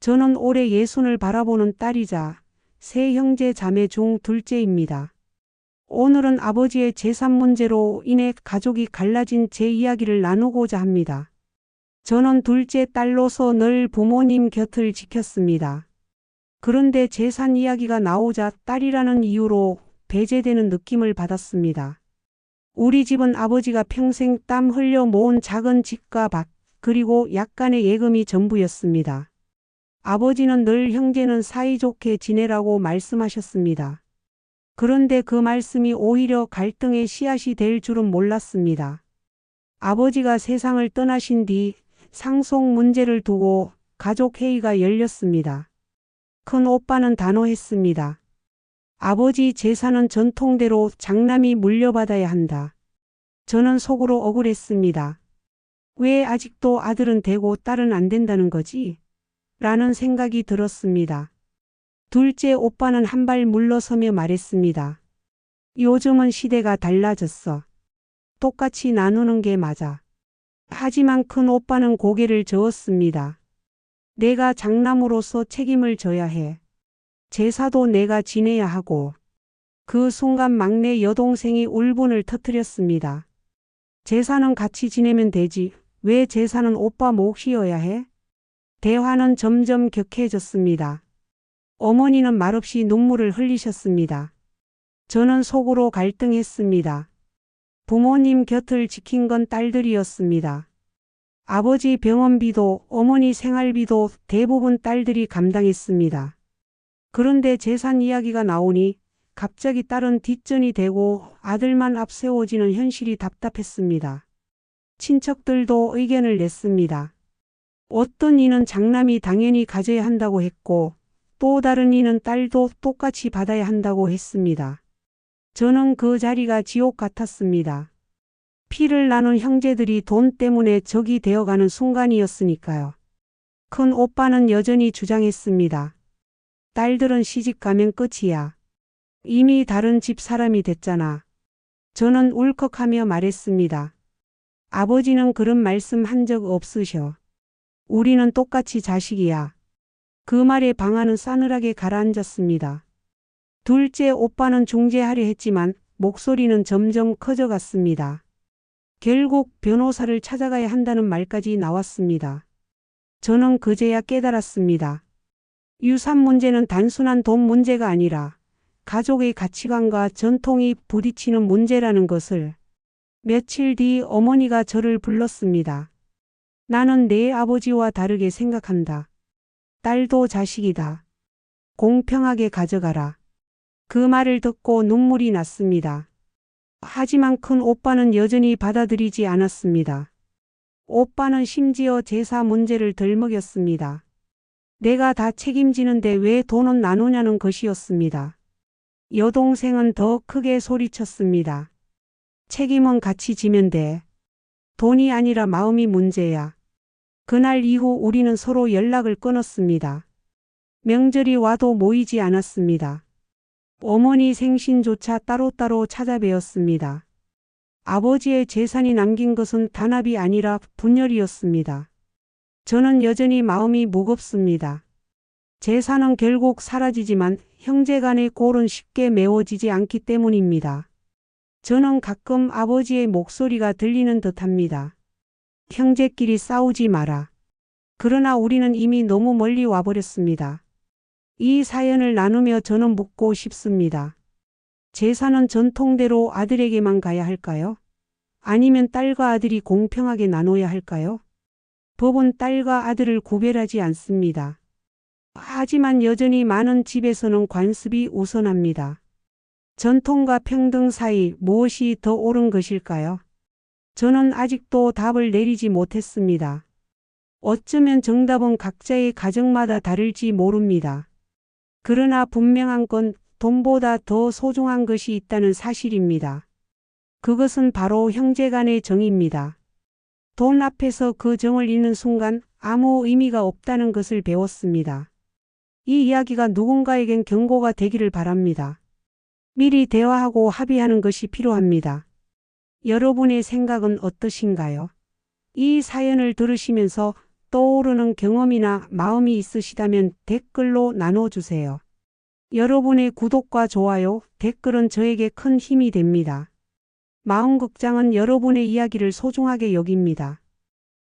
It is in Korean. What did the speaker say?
저는 올해 예순을 바라보는 딸이자 세 형제 자매 중 둘째입니다. 오늘은 아버지의 재산 문제로 인해 가족이 갈라진 제 이야기를 나누고자 합니다. 저는 둘째 딸로서 늘 부모님 곁을 지켰습니다. 그런데 재산 이야기가 나오자 딸이라는 이유로 배제되는 느낌을 받았습니다. 우리 집은 아버지가 평생 땀 흘려 모은 작은 집과 밭, 그리고 약간의 예금이 전부였습니다. 아버지는 늘 형제는 사이좋게 지내라고 말씀하셨습니다. 그런데 그 말씀이 오히려 갈등의 씨앗이 될 줄은 몰랐습니다. 아버지가 세상을 떠나신 뒤 상속 문제를 두고 가족 회의가 열렸습니다. 큰 오빠는 단호했습니다. 아버지 재산은 전통대로 장남이 물려받아야 한다. 저는 속으로 억울했습니다. 왜 아직도 아들은 되고 딸은 안 된다는 거지? 라는 생각이 들었습니다. 둘째 오빠는 한 발 물러서며 말했습니다. 요즘은 시대가 달라졌어. 똑같이 나누는 게 맞아. 하지만 큰 오빠는 고개를 저었습니다. 내가 장남으로서 책임을 져야 해. 제사도 내가 지내야 하고. 그 순간 막내 여동생이 울분을 터뜨렸습니다. 제사는 같이 지내면 되지. 왜 제사는 오빠 몫이어야 해? 대화는 점점 격해졌습니다. 어머니는 말없이 눈물을 흘리셨습니다. 저는 속으로 갈등했습니다. 부모님 곁을 지킨 건 딸들이었습니다. 아버지 병원비도 어머니 생활비도 대부분 딸들이 감당했습니다. 그런데 재산 이야기가 나오니 갑자기 딸은 뒷전이 되고 아들만 앞세워지는 현실이 답답했습니다. 친척들도 의견을 냈습니다. 어떤 이는 장남이 당연히 가져야 한다고 했고 또 다른 이는 딸도 똑같이 받아야 한다고 했습니다. 저는 그 자리가 지옥 같았습니다. 피를 나눈 형제들이 돈 때문에 적이 되어가는 순간이었으니까요. 큰 오빠는 여전히 주장했습니다. 딸들은 시집 가면 끝이야. 이미 다른 집 사람이 됐잖아. 저는 울컥하며 말했습니다. 아버지는 그런 말씀 한 적 없으셔. 우리는 똑같이 자식이야. 그 말에 방아는 싸늘하게 가라앉았습니다. 둘째 오빠는 중재하려 했지만 목소리는 점점 커져갔습니다. 결국 변호사를 찾아가야 한다는 말까지 나왔습니다. 저는 그제야 깨달았습니다. 유산 문제는 단순한 돈 문제가 아니라 가족의 가치관과 전통이 부딪히는 문제라는 것을. 며칠 뒤 어머니가 저를 불렀습니다. 나는 내 아버지와 다르게 생각한다. 딸도 자식이다. 공평하게 가져가라. 그 말을 듣고 눈물이 났습니다. 하지만 큰 오빠는 여전히 받아들이지 않았습니다. 오빠는 심지어 제사 문제를 덜먹였습니다. 내가 다 책임지는데 왜 돈은 나누냐는 것이었습니다. 여동생은 더 크게 소리쳤습니다. 책임은 같이 지면 돼. 돈이 아니라 마음이 문제야. 그날 이후 우리는 서로 연락을 끊었습니다. 명절이 와도 모이지 않았습니다. 어머니 생신조차 따로따로 찾아뵈었습니다. 아버지의 재산이 남긴 것은 단합이 아니라 분열이었습니다. 저는 여전히 마음이 무겁습니다. 재산은 결국 사라지지만 형제 간의 골은 쉽게 메워지지 않기 때문입니다. 저는 가끔 아버지의 목소리가 들리는 듯합니다. 형제끼리 싸우지 마라. 그러나 우리는 이미 너무 멀리 와버렸습니다. 이 사연을 나누며 저는 묻고 싶습니다. 재산은 전통대로 아들에게만 가야 할까요? 아니면 딸과 아들이 공평하게 나눠야 할까요? 법은 딸과 아들을 구별하지 않습니다. 하지만 여전히 많은 집에서는 관습이 우선합니다. 전통과 평등 사이 무엇이 더 옳은 것일까요? 저는 아직도 답을 내리지 못했습니다. 어쩌면 정답은 각자의 가정마다 다를지 모릅니다. 그러나 분명한 건 돈보다 더 소중한 것이 있다는 사실입니다. 그것은 바로 형제간의 정입니다. 돈 앞에서 그 정을 잃는 순간 아무 의미가 없다는 것을 배웠습니다. 이 이야기가 누군가에겐 경고가 되기를 바랍니다. 미리 대화하고 합의하는 것이 필요합니다. 여러분의 생각은 어떠신가요? 이 사연을 들으시면서 떠오르는 경험이나 마음이 있으시다면 댓글로 나눠주세요. 여러분의 구독과 좋아요, 댓글은 저에게 큰 힘이 됩니다. 마음극장은 여러분의 이야기를 소중하게 여깁니다.